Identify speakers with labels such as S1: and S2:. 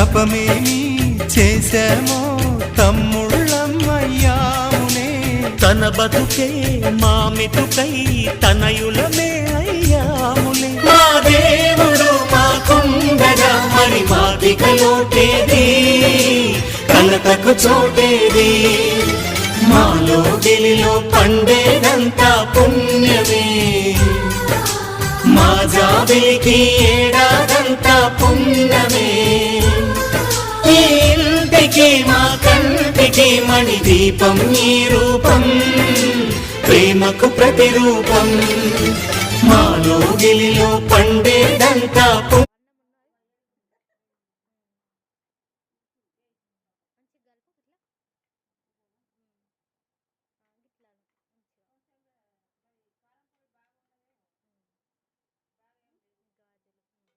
S1: తపమేమి చేశామో తమ్ముళ్ళమయ్యామునే.
S2: తన బతుకే మా మెతుకై తనయులమే అయ్యాములే.
S1: మా దేవుడు మాకుండగా మరి మాదిక లోటేది, కలతకు చోటేది. మాలో గిలిలో పండేదంతా పుణ్యమే, మా జాబిలికి ఏడాదంతా పుణ్యమే. ఈ ఇంటికి మా కంటికి మణి దీపం ఈ రూపం, ప్రేమకు ప్రతిరూపం. మాలో గిలిలో పండేదంతా